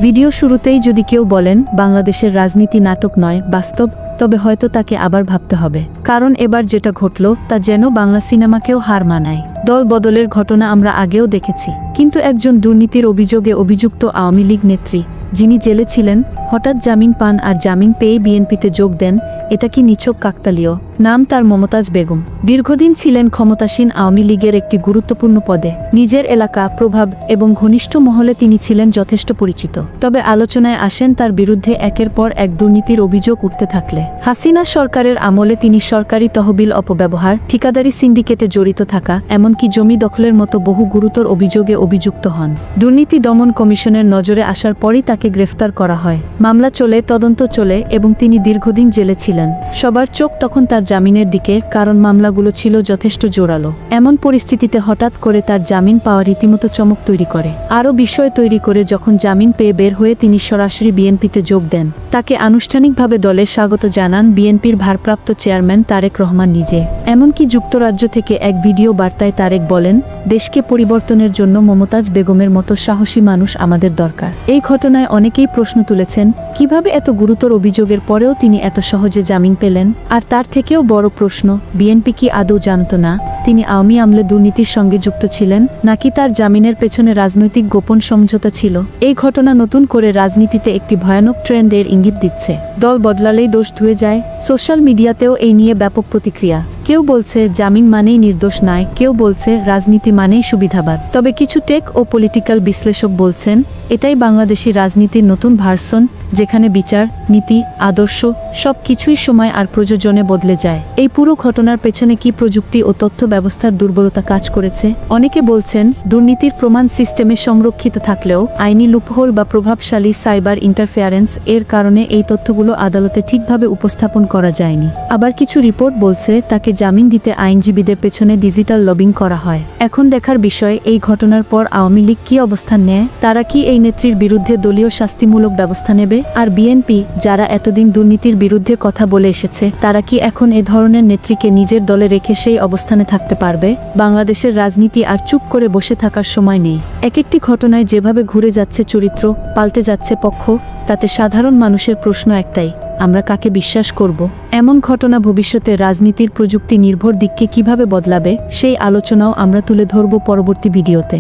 Video শুরুতেই যদি কেউ বলেন বাংলাদেশের রাজনীতি নাটক নয় বাস্তব, তবে হয়তো তাকে আবার ভাবতে হবে, কারণ এবার যেটা ঘটল তা যেন বাংলা সিনেমাকেও হার মানায়। দল বদলের ঘটনা আমরা আগেও দেখেছি, কিন্তু একজন দুর্নীতির অভিযোগে অভিযুক্ত আওয়ামী লীগ নেত্রী যিনি জেলে ছিলেন হঠাৎ জামিন পান আর জামিন পেয়ে বিএনপিতে যোগ দেন, এটা কি নিছক কাকতালীয়? নাম তার মমতাজ বেগম। দীর্ঘদিন ছিলেন ক্ষমতাসীন আওয়ামী লীগের একটি গুরুত্বপূর্ণ পদে। নিজের এলাকা, প্রভাব এবং ঘনিষ্ঠ মহলে তিনি ছিলেন যথেষ্ট পরিচিত। তবে আলোচনায় আসেন তার বিরুদ্ধে একের পর এক দুর্নীতির অভিযোগ উঠতে থাকলে। হাসিনা সরকারের আমলে তিনি সরকারি তহবিল অপব্যবহার, ঠিকাদারি সিন্ডিকেটে জড়িত থাকা, এমনকি জমি দখলের মতো বহু গুরুতর অভিযোগে অভিযুক্ত হন। দুর্নীতি দমন কমিশনের নজরে আসার পরই তাকে গ্রেফতার করা হয়। মামলা চলে, তদন্ত চলে এবং তিনি দীর্ঘদিন জেলে ছিলেন। সবার চোখ তখন তার জামিনের দিকে, কারণ মামলাগুলো ছিল যথেষ্ট জোরালো। এমন পরিস্থিতিতে হঠাৎ করে তার জামিন পাওয়া রীতিমতো চমক তৈরি করে। আরও বিস্ময় তৈরি করে যখন জামিন পেয়ে বের হয়ে তিনি সরাসরি বিএনপিতে যোগ দেন। তাকে আনুষ্ঠানিকভাবে দলে স্বাগত জানান বিএনপির ভারপ্রাপ্ত চেয়ারম্যান তারেক রহমান নিজে। এমনকি যুক্তরাজ্য থেকে এক ভিডিও বার্তায় তারেক বলেন, দেশকে পরিবর্তনের জন্য মমতাজ বেগমের মতো সাহসী মানুষ আমাদের দরকার। এই ঘটনায় অনেকেই প্রশ্ন তুলেছেন, কিভাবে এত গুরুতর অভিযোগের পরেও তিনি এত সহজে জামিন পেলেন? আর তার থেকেও বড় প্রশ্ন, বিএনপি কি আদৌ জানত না তিনি আওয়ামী আমলে দুর্নীতির সঙ্গে যুক্ত ছিলেন, নাকি তার জামিনের পেছনে রাজনৈতিক গোপন সমঝোতা ছিল? এই ঘটনা নতুন করে রাজনীতিতে একটি ভয়ানক ট্রেন্ডের ইঙ্গিত দিচ্ছে। দল বদলালেই দোষ ধুয়ে যায়। সোশ্যাল মিডিয়াতেও এই নিয়ে ব্যাপক প্রতিক্রিয়া। কেউ বলছে জামিন মানেই নির্দোষ নয়, কেউ বলছে রাজনীতি মানেই সুবিধাবাদ। তবে কিছু টেক ও পলিটিক্যাল বিশ্লেষক বলছেন এটাই বাংলাদেশি রাজনীতির নতুন ভার্সন, যেখানে বিচার, নীতি, আদর্শ সব কিছুই সময় আর প্রয়োজনে বদলে যায়। এই পুরো ঘটনার পেছনে কি প্রযুক্তি ও তথ্য ব্যবস্থার দুর্বলতা কাজ করেছে? অনেকে বলছেন দুর্নীতির প্রমাণ সিস্টেমে সংরক্ষিত থাকলেও আইনি লুপহোল বা প্রভাবশালী সাইবার ইন্টারফেয়ারেন্স এর কারণে এই তথ্যগুলো আদালতে ঠিকভাবে উপস্থাপন করা যায়নি। আবার কিছু রিপোর্ট বলছে তাকে জামিন দিতে আইনজীবীদের পেছনে ডিজিটাল লবিং করা হয়। এখন দেখার বিষয় এই ঘটনার পর আওয়ামী লীগ কি অবস্থান নেয়। তারা কি এই নেত্রীর বিরুদ্ধে দলীয় শাস্তিমূলক ব্যবস্থা নেবে? আর বিএনপি, যারা এতদিন দুর্নীতির বিরুদ্ধে কথা বলে এসেছে, তারা কি এখন এ ধরনের নেত্রীকে নিজের দলে রেখে সেই অবস্থানে থাকতে পারবে? বাংলাদেশের রাজনীতি আর চুপ করে বসে থাকার সময় নেই। এক একটি ঘটনায় যেভাবে ঘুরে যাচ্ছে চরিত্র, পাল্টে যাচ্ছে পক্ষ, তাতে সাধারণ মানুষের প্রশ্ন একটাই, আমরা কাকে বিশ্বাস করব? এমন ঘটনা ভবিষ্যতে রাজনীতির প্রযুক্তি নির্ভর দিককে কিভাবে বদলাবে, সেই আলোচনাও আমরা তুলে ধরব পরবর্তী ভিডিওতে।